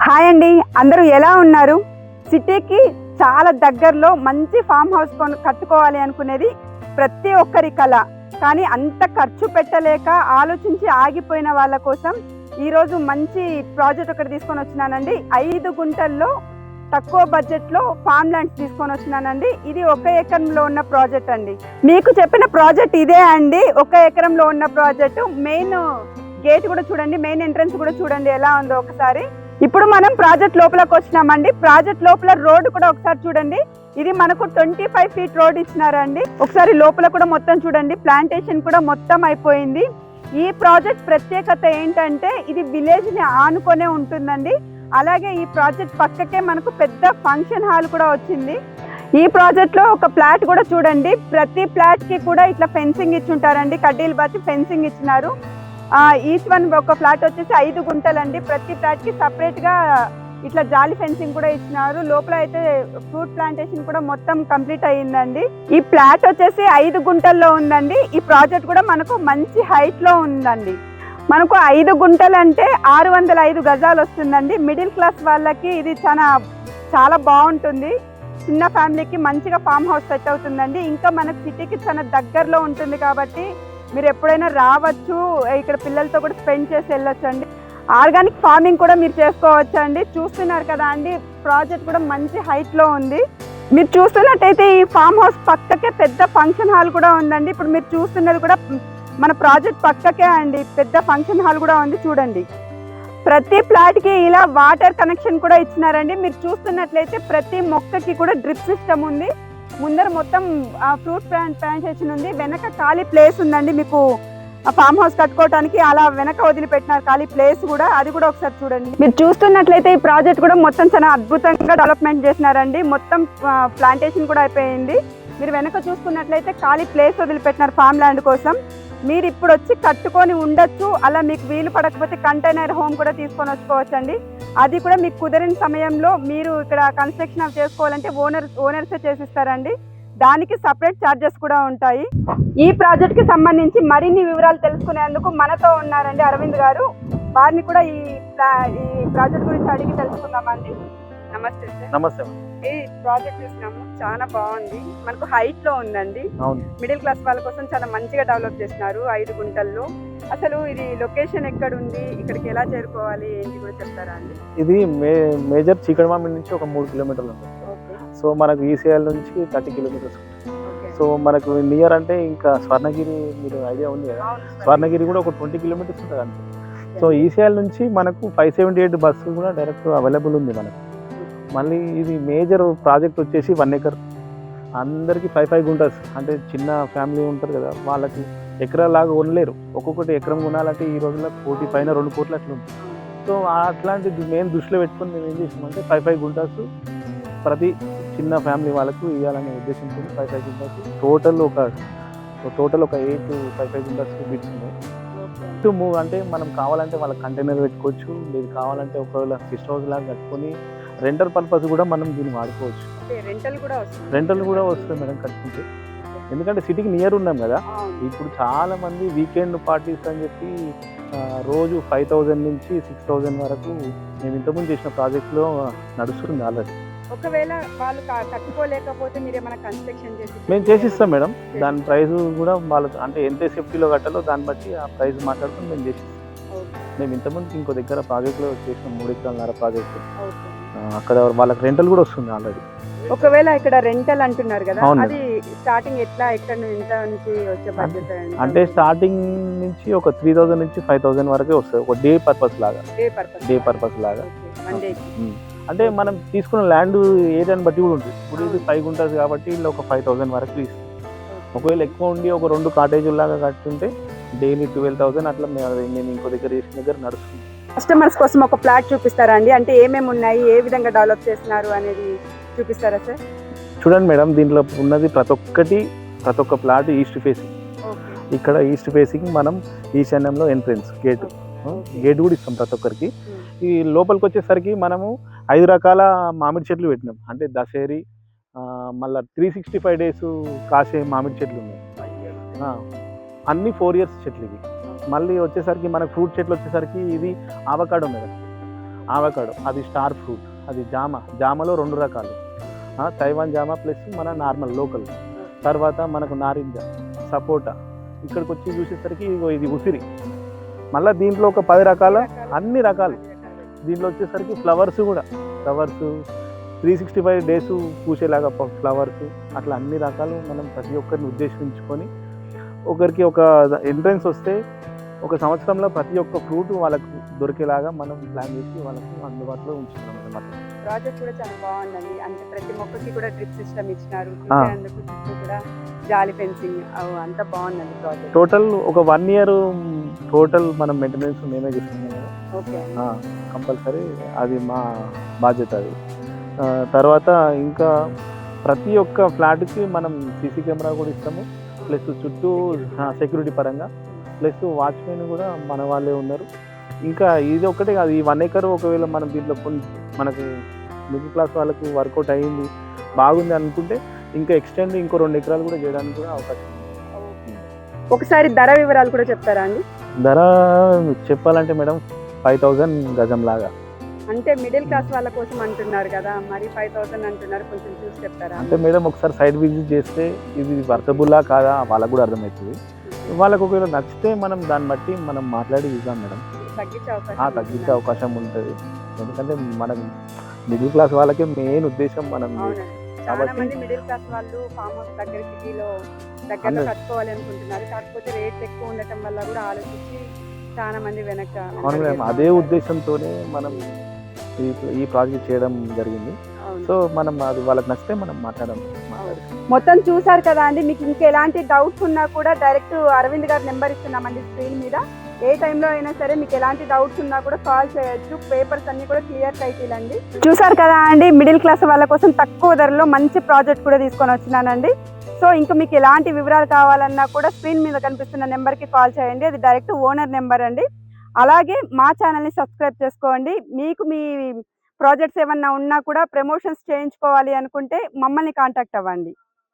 Hi అండి, అందరూ ఎలా ఉన్నారు? సిటీకి చాలా దగ్గరలో మంచి ఫామ్ హౌస్ కట్టుకోవాలి అనుకునేది ప్రతి ఒక్కరి కళ. కానీ అంత ఖర్చు పెట్టలేక ఆలోచించి ఆగిపోయిన వాళ్ళ కోసం ఈరోజు మంచి ప్రాజెక్ట్ ఒకటి తీసుకొని వచ్చినానండి. 5 గుంటల్లో తక్కువ బడ్జెట్లో ఫామ్ ల్యాండ్స్ తీసుకొని వచ్చినానండి. ఇది 1 ఎకరంలో ఉన్న ప్రాజెక్ట్ అండి. మీకు చెప్పిన ప్రాజెక్ట్ ఇదే అండి. 1 ఎకరంలో ఉన్న ప్రాజెక్టు. మెయిన్ గేట్ కూడా చూడండి, మెయిన్ ఎంట్రన్స్ కూడా చూడండి ఎలా ఉందో ఒకసారి. ఇప్పుడు మనం ప్రాజెక్ట్ లోపలికి వచ్చినామండి. ప్రాజెక్ట్ లోపల రోడ్డు కూడా ఒకసారి చూడండి. ఇది మనకు 25 ఫీట్ రోడ్ ఇచ్చినారండి. ఒకసారి లోపల కూడా మొత్తం చూడండి, ప్లాంటేషన్ కూడా మొత్తం అయిపోయింది. ఈ ప్రాజెక్ట్ ప్రత్యేకత ఏంటంటే ఇది విలేజ్ ని ఆనుకొనే ఉంటుందండి. అలాగే ఈ ప్రాజెక్ట్ పక్కకే మనకు పెద్ద ఫంక్షన్ హాల్ కూడా వచ్చింది. ఈ ప్రాజెక్ట్ లో ఒక ఫ్లాట్ కూడా చూడండి, ప్రతి ఫ్లాట్ కి కూడా ఇట్లా ఫెన్సింగ్ ఇచ్చి ఉంటారండి, కడ్డీలు బట్టి ఫెన్సింగ్ ఇచ్చినారు. ఈచ్ వన్ ఒక ఫ్లాట్ వచ్చేసి 5 గుంటలండి. ప్రతి ఫ్లాట్ కి సపరేట్ గా ఇట్లా జాలి ఫెన్సింగ్ కూడా ఇచ్చినారు. లోపల అయితే ఫ్రూట్ ప్లాంటేషన్ కూడా మొత్తం కంప్లీట్ అయ్యిందండి. ఈ ఫ్లాట్ వచ్చేసి 5 గుంటల్లో ఉందండి. ఈ ప్రాజెక్ట్ కూడా మనకు మంచి హైట్ లో ఉందండి. మనకు 5 గుంటలు అంటే 605 గజాలు వస్తుందండి. మిడిల్ క్లాస్ వాళ్ళకి ఇది చాలా బాగుంటుంది. చిన్న ఫ్యామిలీకి మంచిగా ఫామ్ హౌస్ సెట్ అవుతుందండి. ఇంకా మనకు సిటీకి చాలా దగ్గరలో ఉంటుంది కాబట్టి మీరు ఎప్పుడైనా రావచ్చు, ఇక్కడ పిల్లలతో కూడా స్పెండ్ చేసి వెళ్ళొచ్చు అండి. ఆర్గానిక్ ఫార్మింగ్ కూడా మీరు చేసుకోవచ్చు అండి. చూస్తున్నారు కదా అండి, ప్రాజెక్ట్ కూడా మంచి హైట్ లో ఉంది. మీరు చూస్తున్నట్టయితే ఈ ఫామ్ హౌస్ పక్కకే పెద్ద ఫంక్షన్ హాల్ కూడా ఉందండి. ఇప్పుడు మీరు చూస్తున్నది కూడా మన ప్రాజెక్ట్ పక్కకే అండి, పెద్ద ఫంక్షన్ హాల్ కూడా ఉంది చూడండి. ప్రతి ప్లాట్ కి ఇలా వాటర్ కనెక్షన్ కూడా ఇచ్చినారండి. మీరు చూస్తున్నట్లయితే ప్రతి మొక్కకి కూడా డ్రిప్ సిస్టమ్ ఉంది. ముందర మొత్తం ఫ్రూట్ ప్లాంటేషన్ ఉంది. వెనక ఖాళీ ప్లేస్ ఉందండి మీకు ఫామ్ హౌస్ కట్టుకోవడానికి. అలా వెనక వదిలిపెట్టినారు ఖాళీ ప్లేస్ కూడా, అది కూడా ఒకసారి చూడండి. మీరు చూస్తున్నట్లయితే ఈ ప్రాజెక్ట్ కూడా మొత్తం చాలా అద్భుతంగా డెవలప్మెంట్ చేసినారండి. మొత్తం ప్లాంటేషన్ కూడా అయిపోయింది. మీరు వెనక చూసుకున్నట్లయితే ఖాళీ ప్లేస్ వదిలిపెట్టినారు ఫామ్ ల్యాండ్ కోసం. మీరు ఇప్పుడు వచ్చి కట్టుకొని ఉండొచ్చు. అలా మీకు వీలు పడకపోతే కంటైనర్ హోమ్ కూడా తీసుకొని వచ్చుకోవచ్చండి. అది కూడా మీకు కుదిరిన సమయంలో మీరు ఇక్కడ కన్స్ట్రక్షన్ చేసుకోవాలంటే ఓనర్సే చేసిస్తారండి. దానికి సపరేట్ ఛార్జెస్ కూడా ఉంటాయి. ఈ ప్రాజెక్ట్ కి సంబంధించి మరిన్ని వివరాలు తెలుసుకునేందుకు మనతో ఉన్నారండి అరవింద్ గారు. వారిని కూడా ఈ ప్రాజెక్ట్ గురించి అడిగి తెలుసుకుందామండి. నమస్తే సార్. నమస్తే. ఈ ప్రాజెక్ట్ చూసినాము, చాలా బాగుంది. మనకు హైట్ లో ఉందండి. మిడిల్ క్లాస్ వాళ్ళ కోసం చాలా మంచిగా డెవలప్ చేసినారు 5 గుంటల్లో. అసలు ఇది లొకేషన్ ఎక్కడ ఉంది, ఇక్కడికి ఎలా చేరుకోవాలి ఏంటి కూడా చెప్తారా అండి? ఇది మేజర్ చీకటిమామిడి నుంచి ఒక 3 కిలోమీటర్లు ఉంటుంది. సో మనకు ఈసీఎల్ నుంచి 30 కిలోమీటర్స్. సో మనకు నియర్ అంటే ఇంకా స్వర్ణగిరి, మీరు ఐడియా ఉంది కదా, స్వర్ణగిరి కూడా ఒక 20 కిలోమీటర్స్ ఉంటుంది అంతే. సో ఈసీఎల్ నుంచి మనకు 578 బస్సు కూడా డైరెక్ట్ అవైలబుల్ ఉంది మనకు. మళ్ళీ ఇది మేజర్ ప్రాజెక్ట్ వచ్చేసి 1 ఎకర్. అందరికీ 5 గుంటస్ అంటే చిన్న ఫ్యామిలీ ఉంటారు కదా, వాళ్ళకి ఎకరాలాగా కొనలేరు. ఒక్కొక్కటి ఎకరం కొనాలంటే ఈ రోజుల్లో 1 కోటి పైన 2 కోట్లు అట్లా ఉంది. సో అట్లాంటిది మేము దృష్టిలో పెట్టుకొని మేము ఏం చేసామంటే 5 గుంటాస్ ప్రతి చిన్న ఫ్యామిలీ వాళ్ళకు ఇవ్వాలనే ఉద్దేశంతో 5 గుంటాస్ టోటల్ ఒక 8 to 5 గుంటాస్ బిట్స్ ఉన్నాయి. టు మూవ్ అంటే మనం కావాలంటే వాళ్ళ కంటైనర్ పెట్టుకోవచ్చు, లేదు కావాలంటే ఒకవేళ గెస్ట్ హౌస్ లాగా కట్టుకొని రెంటల్ పర్పస్ కూడా మనం దీన్ని వాడుకోవచ్చు. రెంటల్ కూడా వస్తుంది మేడం కట్టుకుంటే. ఎందుకంటే సిటీకి నియర్ ఉన్నాం కదా. ఇప్పుడు చాలా మంది వీకెండ్ పార్టీస్ అని చెప్పి రోజు 5,000 నుంచి 6,000 వరకు మేము ఇంతకుముందు చేసిన ప్రాజెక్ట్లో నడుస్తుంది ఆల్రెడీ. ఒకవేళ వాళ్ళు కట్టుకోలేకపోతే మీరు ఏమైనా కన్స్ట్రక్షన్ చేసి మేము చేసిస్తాం మేడం. దాని ప్రైస్ కూడా వాళ్ళకి అంటే ఎంత సేఫ్టీలో కట్టాలో దాన్ని బట్టి ఆ ప్రైస్ మాట్లాడుకుని మేము చేసిస్తాం. మేము ఇంతకుముందు ఇంకో దగ్గర ప్రాజెక్ట్లో చేసిన 3 ఎకరాల ప్రాజెక్ట్, అక్కడ వాళ్ళకి రెంటల్ కూడా వస్తుంది ఆల్రెడీ. ఒకవేళ ఇక్కడ రెంటల్ అంటున్నారు కదా, అది స్టార్టింగ్ ఎక్కడ నుంచి వచ్చే బడ్జెట్ అంటే స్టార్టింగ్ నుంచి ఒక 3,000 నుంచి 5,000 వరకే వస్తుంది. ఒక డే పర్పస్ లాగా అంటే మనం తీసుకున్న ల్యాండ్ ఏరియాని బట్టి కూడా ఉంటుంది. ఇప్పుడు ఇది 5 గుంటస్ కాబట్టి ఇలా ఒక 5,000 వరకు ఇస్తుంది. ఒకవేళ ఎక్కువ ఉండి ఒక 2 కాటేజీలు లాగా కట్టుకుంటే డైలీ 12,000 అట్లా మేము ఇంకో దగ్గర చేసిన దగ్గర నడుస్తుంది. కస్టమర్స్ కోసం ఒక ఫ్లాట్ చూపిస్తారా అండి? అంటే ఏమేమి ఉన్నాయి, ఏ విధంగా డెవలప్ చేస్తున్నారు అనేది చూపిస్తారా సార్? చూడండి మేడం, దీంట్లో ఉన్నది ప్రతి ఒక్క ప్లాట్ ఈస్ట్ ఫేసింగ్. ఇక్కడ ఈస్ట్ ఫేసింగ్ మనం ఈశాన్యంలో ఎంట్రెన్స్ గేట్ కూడా ఇస్తాం ప్రతి ఒక్కరికి. ఈ లోపలికి వచ్చేసరికి మనము 5 రకాల మామిడి చెట్లు పెట్టినాం. అంటే దశేరి, మళ్ళీ 365 days కాసే మామిడి చెట్లు ఉన్నాయి. అన్ని 4 years చెట్లు ఇవి. మళ్ళీ వచ్చేసరికి మనకు ఫ్రూట్ చెట్లు వచ్చేసరికి ఇది ఆవకాడో మేడం. ఆవకాడో అది స్టార్ ఫ్రూట్, అది జామలో 2 రకాలు, తైవాన్ జామ ప్లస్ మన నార్మల్ లోకల్. తర్వాత మనకు నారింజ, సపోటా. ఇక్కడికి వచ్చి చూసేసరికి ఇది ఉసిరి. మళ్ళీ దీంట్లో ఒక 10 రకాల అన్ని రకాలు. దీంట్లో వచ్చేసరికి ఫ్లవర్స్ 365 డేస్ పూసేలాగా ఫ్లవర్స్, అట్లా అన్ని రకాలు మనం ప్రతి ఒక్కరిని ఉద్దేశించుకొని ఒకరికి ఒక ఎంట్రన్స్ వస్తే ఒక సంవత్సరంలో ప్రతి ఒక్క ఫ్రూట్ వాళ్ళకు దొరికేలాగా మనం ప్లాన్ చేసి వాళ్ళకి అందుబాటులో ఉంచుతున్నాం అన్నమాట. ప్రాజెక్ట్ కూడా చాలా బాగుందండి. అంటే ప్రతి మొక్కకి కూడా డ్రిప్ సిస్టమ్ ఇచ్చినారు, చూసేందుకు చుట్టూ కూడా జాలి ఫెన్సింగ్, అంతా బాగుందండి ప్రాజెక్ట్. టోటల్ ఒక 1 year టోటల్ మనం మెయింటెనెన్స్ మేమే చేస్తున్నాం కదా. ఓకే, కంపల్సరీ అది మా బాధ్యత. అది తర్వాత ఇంకా ప్రతి ఒక్క ఫ్లాట్కి మనం సీసీ కెమెరా కూడా ఇస్తాము, ప్లస్ చుట్టూ సెక్యూరిటీ పరంగా, ప్లస్ వాచ్మెన్ కూడా మన వాళ్ళే ఉన్నారు. ఇంకా ఇది ఒకటే కాదు, ఈ 1 acre ఒకవేళ మనం దీంట్లో మనకు మిడిల్ క్లాస్ వాళ్ళకి వర్కౌట్ అయ్యింది, బాగుంది అనుకుంటే ఇంకా ఎక్స్టెండ్ ఇంకో 2 acres కూడా చేయడానికి కూడా అవకాశం ఉంది. ఒకసారి ధర వివరాలు కూడా చెప్తారా అండి? ధర చెప్పాలంటే మేడం 5000 గజం లాగా. అంటే మిడిల్ క్లాస్ వాళ్ళ కోసం అంటున్నారు కదా, మరి 5000 అంటున్నారు, కొంచెం చూసి చెప్తారా? అంటే మేడం ఒకసారి సైట్ విజిట్ చేస్తే ఇది వర్తబుల్లా కాదా వాళ్ళకు కూడా అర్థమవుతుంది. వాళ్ళకు ఒకవేళ నచ్చితే మనం దాన్ని బట్టి మనం మాట్లాడి ఇద్దాం మేడం. తగ్గించే అవకాశం ఉంటుంది. ఎందుకంటే మనం మిడిల్ క్లాస్ వాళ్ళకే మెయిన్ ఉద్దేశం మనం. చాలా మంది మిడిల్ క్లాస్ వాళ్ళు ఫామ్ హౌస్ దగ్గర సిటీలో దగ్గరలో కట్టుకోవాలి అనుకుంటున్నారు, కాకపోతే రేట్ ఎక్కువ ఉండటం వల్ల కూడా ఆలోచించి చాలా మంది వెనక. అదే ఉద్దేశంతోనే మనం ఈ ప్రాజెక్ట్ చేయడం జరిగింది. సో మనం అది వాళ్ళకి నచ్చితే మనం మాట్లాడాలి. మొత్తం చూసారు కదా అండి. మీకు ఇంకా ఎలాంటి డౌట్స్ ఉన్నా కూడా డైరెక్ట్ అరవింద్ గారి నెంబర్ ఇస్తున్నామండి స్క్రీన్ మీద. ఏ టైంలో అయినా సరే మీకు ఎలాంటి డౌట్స్ ఉన్నా కూడా కాల్ చేయొచ్చు. పేపర్స్ అన్ని కూడా క్లియర్ టైటిల్ అండి. చూసారు కదా అండి, మిడిల్ క్లాస్ వాళ్ళ కోసం తక్కువ ధరలో మంచి ప్రాజెక్ట్ కూడా తీసుకొని వచ్చినానండి. సో ఇంకా మీకు ఎలాంటి వివరాలు కావాలన్నా కూడా స్క్రీన్ మీద కనిపిస్తున్న నెంబర్కి కాల్ చేయండి. అది డైరెక్ట్ ఓనర్ నెంబర్ అండి. అలాగే మా ఛానల్ని సబ్స్క్రైబ్ చేసుకోండి. మీకు మీ ప్రాజెక్ట్స్ ఏమన్నా ఉన్నా కూడా ప్రమోషన్స్ చేయించుకోవాలి అనుకుంటే మమ్మల్ని కాంటాక్ట్ అవ్వండి.